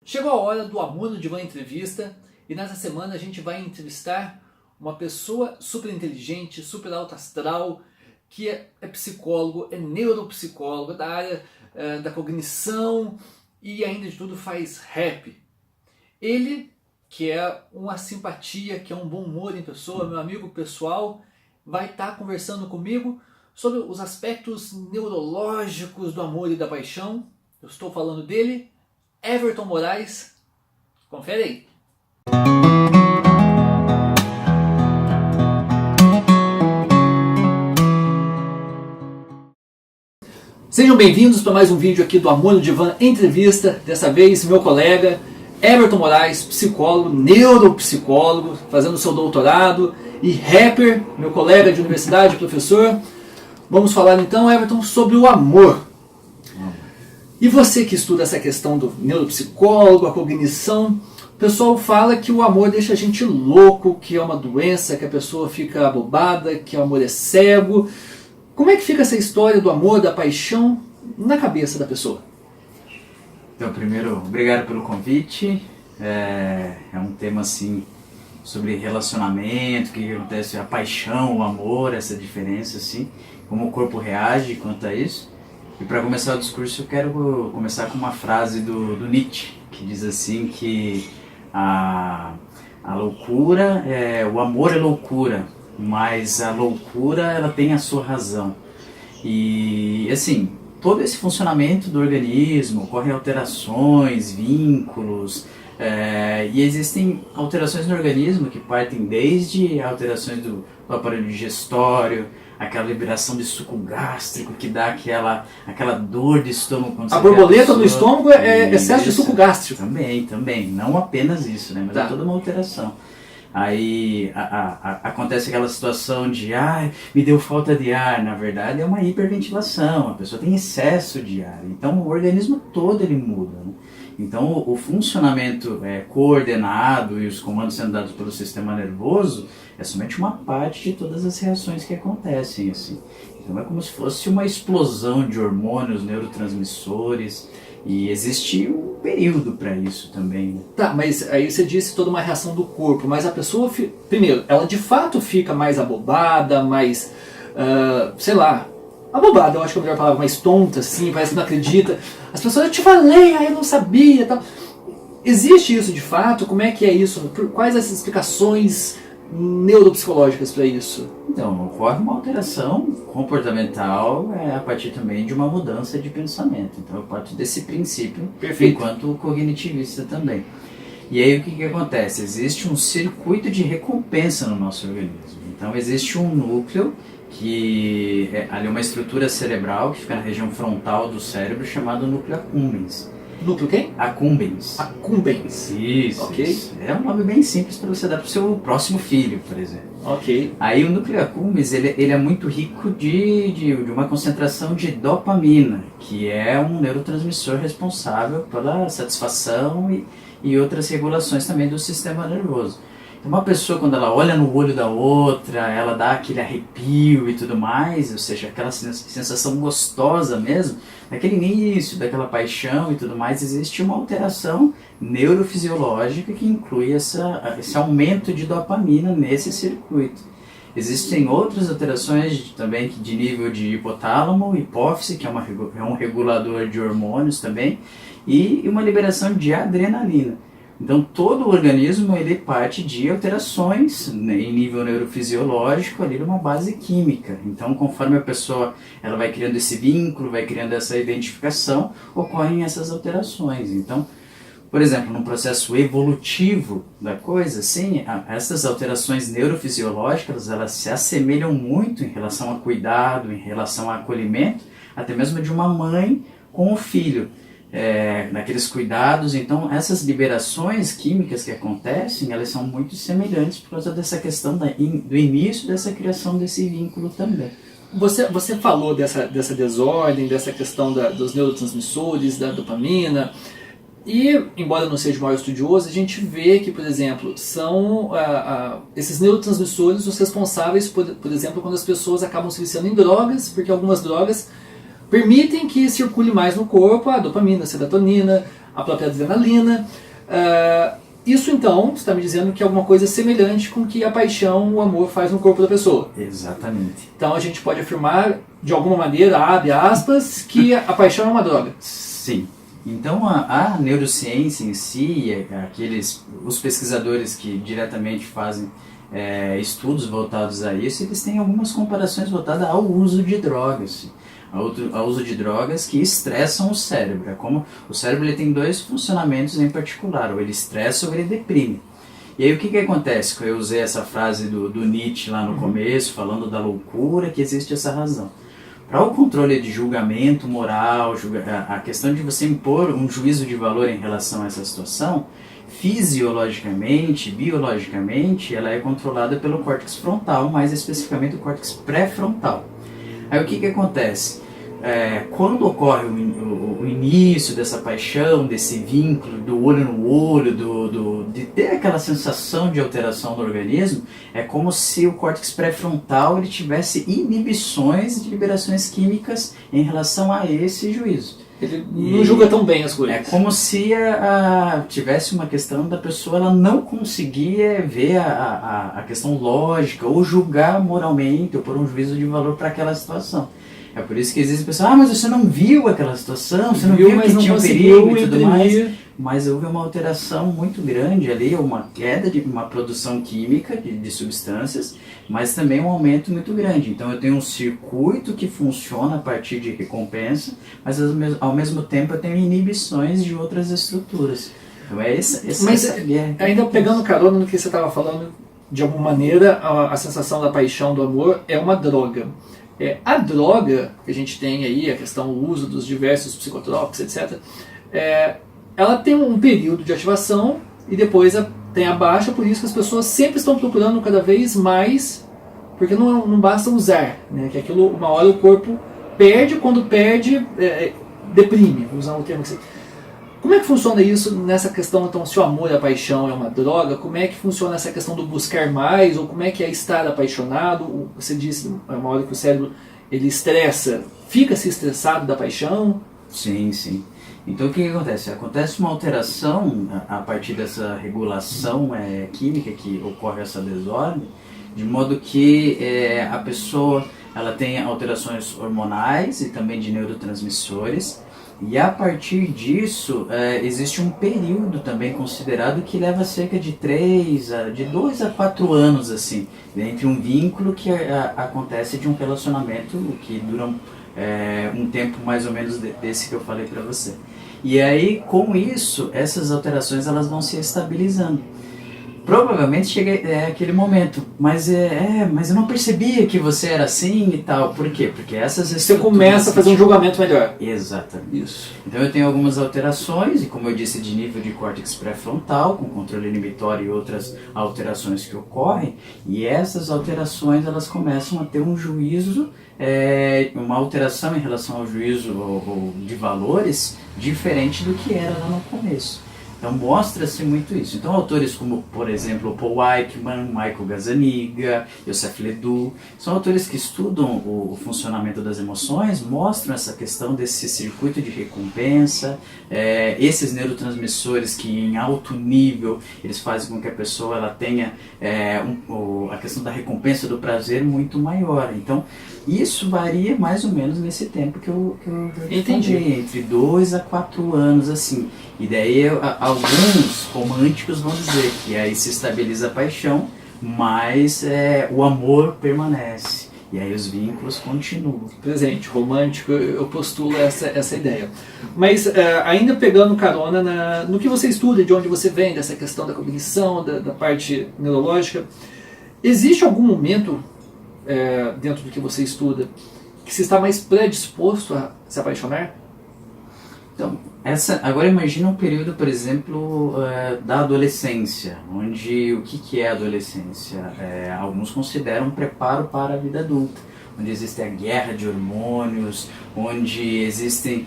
Chegou a hora do Amor no Divã Entrevista e nessa semana a gente vai entrevistar uma pessoa super inteligente, super alto astral, que é psicólogo, é neuropsicólogo da área da cognição e ainda de tudo faz rap. Ele, que é uma simpatia, que é um bom humor em pessoa, meu amigo pessoal, vai estar conversando comigo sobre os aspectos neurológicos do amor e da paixão. Eu estou falando dele, Everton Moraes. Confere aí. Sejam bem-vindos para mais um vídeo aqui do Amor no Divã Entrevista. Dessa vez, meu colega Everton Moraes, psicólogo, neuropsicólogo, fazendo seu doutorado, e rapper, meu colega de universidade, professor. Vamos falar então, Everton, sobre o amor. E você que estuda essa questão do neuropsicólogo, a cognição, o pessoal fala que o amor deixa a gente louco, que é uma doença, que a pessoa fica abobada, que o amor é cego. Como é que fica essa história do amor, da paixão, na cabeça da pessoa? Então, primeiro, obrigado pelo convite. É um tema assim sobre relacionamento, o que acontece, a paixão, o amor, essa diferença assim, como o corpo reage quanto a isso. E para começar o discurso eu quero começar com uma frase do Nietzsche, que diz assim que a loucura, o amor é loucura, mas a loucura ela tem a sua razão. E assim, todo esse funcionamento do organismo, ocorrem alterações, vínculos, e existem alterações no organismo que partem desde alterações do aparelho digestório, aquela liberação de suco gástrico que dá aquela dor de estômago quando a borboleta no estômago é excesso de suco gástrico. Também, não apenas isso, né? Mas é toda uma alteração. Aí acontece aquela situação de me deu falta de ar, na verdade é uma hiperventilação, a pessoa tem excesso de ar, então o organismo todo ele muda, né? Então o funcionamento coordenado e os comandos sendo dados pelo sistema nervoso é somente uma parte de todas as reações que acontecem assim. Então é como se fosse uma explosão de hormônios, neurotransmissores, e existe um período para isso também, né? Tá, mas aí você disse toda uma reação do corpo, mas a pessoa, primeiro, ela de fato fica mais abobada, mais, sei lá, abobada, eu acho que é a melhor palavra, mais tonta, assim, parece que não acredita. As pessoas, eu te falei, eu não sabia, tal. Existe isso de fato? Como é que é isso? Quais as explicações neuropsicológicas para isso? Então, ocorre uma alteração comportamental a partir também de uma mudança de pensamento. Então, eu parto desse princípio, perfeito, enquanto cognitivista também. E aí, o que acontece? Existe um circuito de recompensa no nosso organismo. Então, existe um núcleo, que ali é uma estrutura cerebral que fica na região frontal do cérebro, chamado núcleo accumbens. Núcleo quem? Accumbens. Accumbens. Isso, ok. Isso. É um nome bem simples para você dar para o seu próximo filho, por exemplo. Ok. Aí o núcleo accumbens ele é muito rico de uma concentração de dopamina, que é um neurotransmissor responsável pela satisfação e outras regulações também do sistema nervoso. Uma pessoa, quando ela olha no olho da outra, ela dá aquele arrepio e tudo mais, ou seja, aquela sensação gostosa mesmo, naquele início, daquela paixão e tudo mais, existe uma alteração neurofisiológica que inclui esse aumento de dopamina nesse circuito. Existem outras alterações também de nível de hipotálamo, hipófise, que é um regulador de hormônios também, e uma liberação de adrenalina. Então todo o organismo ele parte de alterações, né, em nível neurofisiológico ali numa base química. Então conforme a pessoa ela vai criando esse vínculo, vai criando essa identificação, ocorrem essas alterações. Então, por exemplo, no processo evolutivo da coisa, assim, essas alterações neurofisiológicas elas se assemelham muito em relação a cuidado, em relação a acolhimento, até mesmo de uma mãe com o filho. Naqueles cuidados, então essas liberações químicas que acontecem, elas são muito semelhantes por causa dessa questão do início dessa criação desse vínculo também. Você falou dessa desordem, dessa questão dos neurotransmissores, da dopamina, e embora eu não seja o maior estudioso, a gente vê que, por exemplo, são esses neurotransmissores os responsáveis, por exemplo, quando as pessoas acabam se viciando em drogas, porque algumas drogas permitem que circule mais no corpo a dopamina, a serotonina, a própria adrenalina. Isso então está me dizendo que é alguma coisa semelhante com que a paixão, o amor faz no corpo da pessoa. Exatamente. Então a gente pode afirmar, de alguma maneira, abre aspas, que a paixão é uma droga. Sim. Então a neurociência em si, os pesquisadores que diretamente fazem estudos voltados a isso, eles têm algumas comparações voltadas ao uso de drogas. Ao uso de drogas que estressam o cérebro. É como o cérebro ele tem dois funcionamentos em particular, ou ele estressa ou ele deprime. E aí o que acontece? Eu usei essa frase do Nietzsche lá no começo, falando da loucura, que existe essa razão. Para o controle de julgamento moral, a questão de você impor um juízo de valor em relação a essa situação, fisiologicamente, biologicamente, ela é controlada pelo córtex frontal, mais especificamente o córtex pré-frontal. Aí o que acontece? Quando ocorre o início dessa paixão, desse vínculo do olho no olho, de ter aquela sensação de alteração do organismo, é como se o córtex pré-frontal ele tivesse inibições de liberações químicas em relação a esse juízo. Ele não julga tão bem as coisas. É como se tivesse uma questão da pessoa, ela não conseguia ver a questão lógica ou julgar moralmente ou por um juízo de valor para aquela situação. É por isso que existem pessoas, mas você não viu aquela situação, você não viu que tinha um perigo e tudo mais. Mas houve uma alteração muito grande ali, uma queda de uma produção química de substâncias, mas também um aumento muito grande. Então eu tenho um circuito que funciona a partir de recompensa, mas ao mesmo tempo eu tenho inibições de outras estruturas. Então ainda pegando carona no que você estava falando, de alguma maneira a sensação da paixão, do amor é uma droga. A droga que a gente tem aí, a questão do uso dos diversos psicotrópicos, etc., ela tem um período de ativação e depois tem a baixa, por isso que as pessoas sempre estão procurando cada vez mais, porque não basta usar, né? Que aquilo, uma hora o corpo perde, quando perde, deprime, vou usar um termo que você... Como é que funciona isso nessa questão, então, se o amor e a paixão é uma droga, como é que funciona essa questão do buscar mais, ou como é que é estar apaixonado? Você disse, uma hora que o cérebro ele estressa, fica-se estressado da paixão? Sim, sim. Então o que acontece? Acontece uma alteração a partir dessa regulação química que ocorre essa desordem, de modo que a pessoa ela tem alterações hormonais e também de neurotransmissores, e a partir disso existe um período também considerado que leva cerca de 2 a 4 anos assim, entre um vínculo que acontece de um relacionamento que dura um tempo mais ou menos desse que eu falei para você. E aí, com isso, essas alterações elas vão se estabilizando. Provavelmente chega aquele momento, mas eu não percebia que você era assim e tal. Por quê? Porque essas você começa a fazer um julgamento melhor. Exatamente. Isso. Então eu tenho algumas alterações, e como eu disse, de nível de córtex pré-frontal, com controle inibitório e outras alterações que ocorrem, e essas alterações elas começam a ter um juízo, uma alteração em relação ao juízo de valores diferente do que era lá no começo. Então mostra-se muito isso. Então autores como, por exemplo, Paul Eichmann, Michael Gazzaniga, Yosef Ledoux, são autores que estudam o funcionamento das emoções, mostram essa questão desse circuito de recompensa, esses neurotransmissores que em alto nível eles fazem com que a pessoa ela tenha a questão da recompensa do prazer muito maior. Então isso varia mais ou menos nesse tempo que eu entendi. Falei, entre 2 a 4 anos assim. E daí alguns românticos vão dizer que aí se estabiliza a paixão, mas o amor permanece. E aí os vínculos continuam. Presente, romântico, eu postulo essa ideia. Mas ainda pegando carona no que você estuda, de onde você vem, dessa questão da cognição, da parte neurológica, existe algum momento dentro do que você estuda que se está mais predisposto a se apaixonar? Então, agora imagina um período, por exemplo, da adolescência, onde o que é a adolescência? Alguns consideram um preparo para a vida adulta, onde existe a guerra de hormônios, onde existe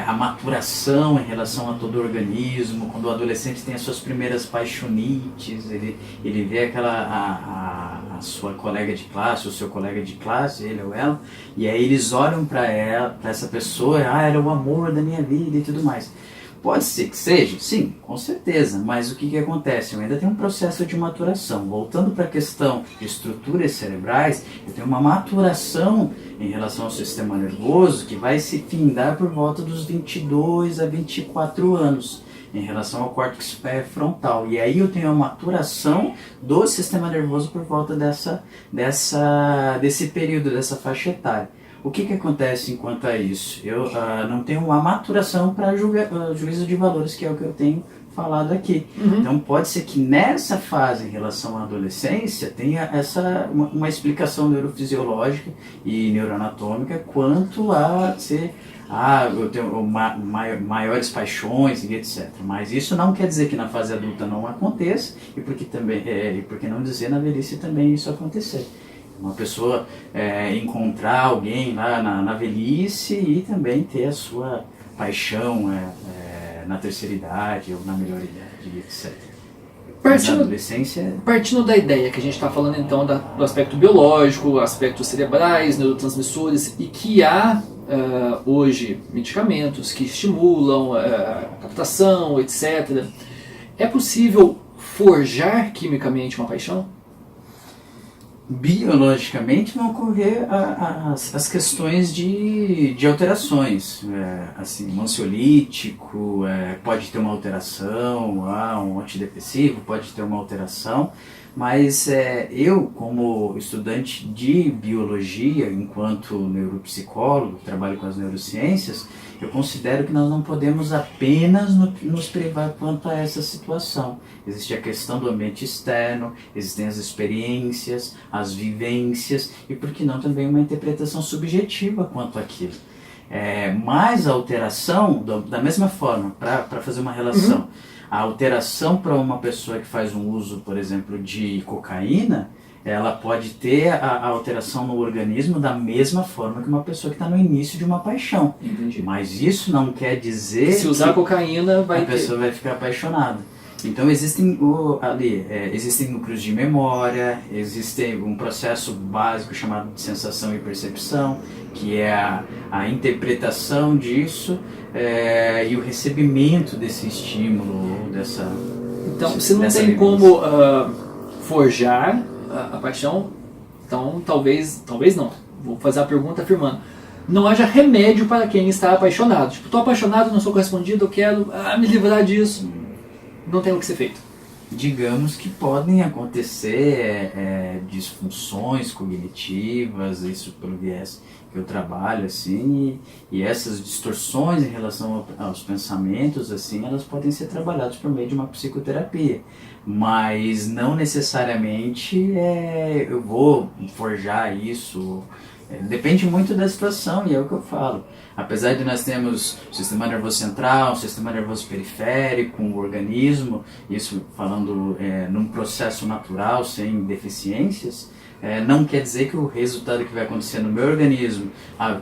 a maturação em relação a todo o organismo, quando o adolescente tem as suas primeiras paixonites, ele vê a sua colega de classe, o seu colega de classe, ele ou ela, e aí eles olham para essa pessoa, era o amor da minha vida e tudo mais. Pode ser que seja? Sim, com certeza, mas o que acontece? Eu ainda tenho um processo de maturação. Voltando para a questão de estruturas cerebrais, eu tenho uma maturação em relação ao sistema nervoso que vai se findar por volta dos 22 a 24 anos, em relação ao córtex frontal. E aí eu tenho a maturação do sistema nervoso por volta desse período, dessa faixa etária. O que acontece enquanto a isso? Eu não tenho uma maturação para juízo de valores, que é o que eu tenho falado aqui. Então pode ser que nessa fase, em relação à adolescência, tenha uma explicação neurofisiológica e neuroanatômica quanto a ser eu tenho maiores paixões e etc. Mas isso não quer dizer que na fase adulta não aconteça, e porque não dizer na velhice também isso acontecer. Uma pessoa encontrar alguém lá na velhice e também ter a sua paixão na terceira idade ou na melhor idade, etc. Partindo da ideia que a gente está falando então do aspecto biológico, aspectos cerebrais, neurotransmissores, e que há hoje medicamentos que estimulam a captação, etc. É possível forjar quimicamente uma paixão? Biologicamente vão ocorrer as questões de alterações, assim, um ansiolítico pode ter uma alteração, um antidepressivo pode ter uma alteração, mas eu, como estudante de biologia, enquanto neuropsicólogo, trabalho com as neurociências, eu considero que nós não podemos apenas nos privar quanto a essa situação. Existe a questão do ambiente externo, existem as experiências, as vivências e, por que não, também uma interpretação subjetiva quanto àquilo. Mas a alteração, da mesma forma, para fazer uma relação, a alteração para uma pessoa que faz um uso, por exemplo, de cocaína, ela pode ter a alteração no organismo da mesma forma que uma pessoa que está no início de uma paixão. Entendi. Mas isso não quer dizer se usar cocaína a pessoa vai ficar apaixonada. Então existem núcleos de memória, existe um processo básico chamado de sensação e percepção, que é a interpretação disso e o recebimento desse estímulo, dessa. Então, se não tem como forjar a paixão, então talvez não. Vou fazer a pergunta afirmando: não haja remédio para quem está apaixonado. Tipo, estou apaixonado, não sou correspondido, eu quero me livrar disso. Não tem o que ser feito. Digamos que podem acontecer disfunções cognitivas, isso pelo viés que eu trabalho, assim, e essas distorções em relação aos pensamentos, assim, elas podem ser trabalhadas por meio de uma psicoterapia, mas não necessariamente eu vou forjar isso. Depende muito da situação, e é o que eu falo. Apesar de nós termos o sistema nervoso central, o sistema nervoso periférico, o organismo, isso falando num processo natural, sem deficiências, não quer dizer que o resultado que vai acontecer no meu organismo,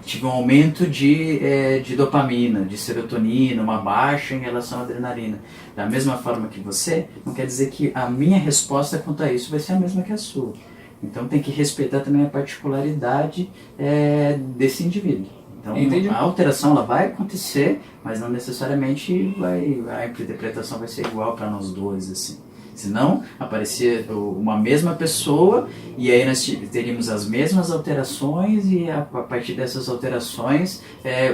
tive um aumento de dopamina, de serotonina, uma baixa em relação à adrenalina. Da mesma forma que você, não quer dizer que a minha resposta quanto a isso vai ser a mesma que a sua. Então tem que respeitar também a particularidade desse indivíduo. Então Entendi. A alteração ela vai acontecer, mas não necessariamente a interpretação vai ser igual para nós dois, assim. Senão aparecia uma mesma pessoa e aí nós teríamos as mesmas alterações e a partir dessas alterações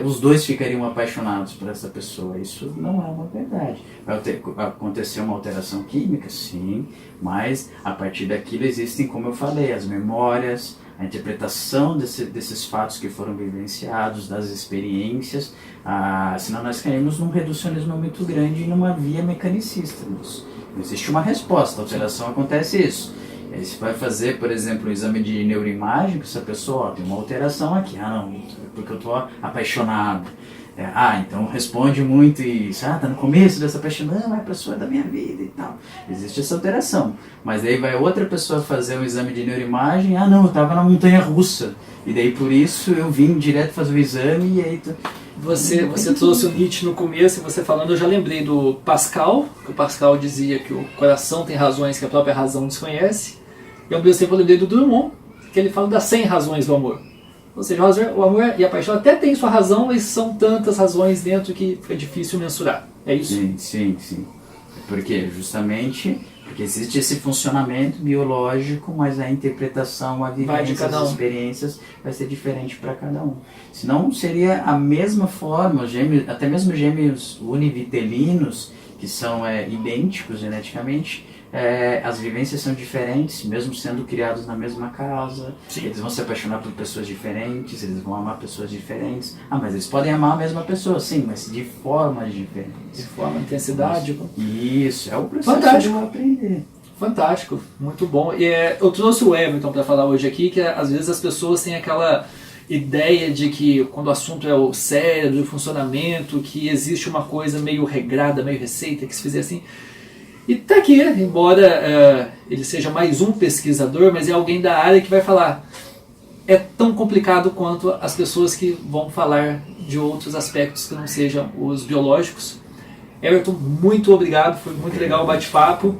os dois ficariam apaixonados por essa pessoa. Isso não é uma verdade. Vai acontecer uma alteração química? Sim, mas a partir daquilo existem, como eu falei, as memórias, a interpretação desses fatos que foram vivenciados, das experiências, senão nós caímos num reducionismo muito grande e numa via mecanicista nisso. Não existe uma resposta, a alteração acontece isso. E aí você vai fazer, por exemplo, um exame de neuroimagem com essa pessoa, tem uma alteração aqui, não, porque eu estou apaixonado. Então responde muito isso, tá no começo dessa paixão, não, a pessoa é da minha vida e tal. Existe essa alteração. Mas daí vai outra pessoa fazer um exame de neuroimagem, não, eu estava na montanha russa. E daí por isso eu vim direto fazer o exame e aí... Você trouxe o Nietzsche no começo e você falando, eu já lembrei do Pascal, que o Pascal dizia que o coração tem razões que a própria razão desconhece. E ao mesmo tempo eu lembrei do Drummond, que ele fala das 100 razões do amor. Ou seja, o amor e a paixão até têm sua razão, mas são tantas razões dentro que fica difícil mensurar. É isso? Sim. Porque justamente porque existe esse funcionamento biológico, mas a interpretação, a vivência, as experiências vai ser diferente para cada um. Senão seria a mesma forma, gêmeos, até mesmo gêmeos univitelinos, que são idênticos geneticamente, as vivências são diferentes, mesmo sendo criados na mesma casa. Sim. Eles vão se apaixonar por pessoas diferentes, eles vão amar pessoas diferentes. Mas eles podem amar a mesma pessoa, sim, mas de formas diferentes. De forma, intensidade. Isso, é o processo fantástico. de aprender. Fantástico, muito bom. E eu trouxe o Everton para falar hoje aqui, que às vezes as pessoas têm aquela ideia de que quando o assunto é o cérebro, o funcionamento, que existe uma coisa meio regrada, meio receita, que se fizer assim. E tá aqui, embora ele seja mais um pesquisador, mas é alguém da área que vai falar. É tão complicado quanto as pessoas que vão falar de outros aspectos que não sejam os biológicos. Everton, muito obrigado, foi muito legal o bate-papo.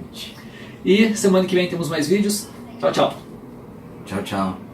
E semana que vem temos mais vídeos. Tchau, tchau. Tchau, tchau.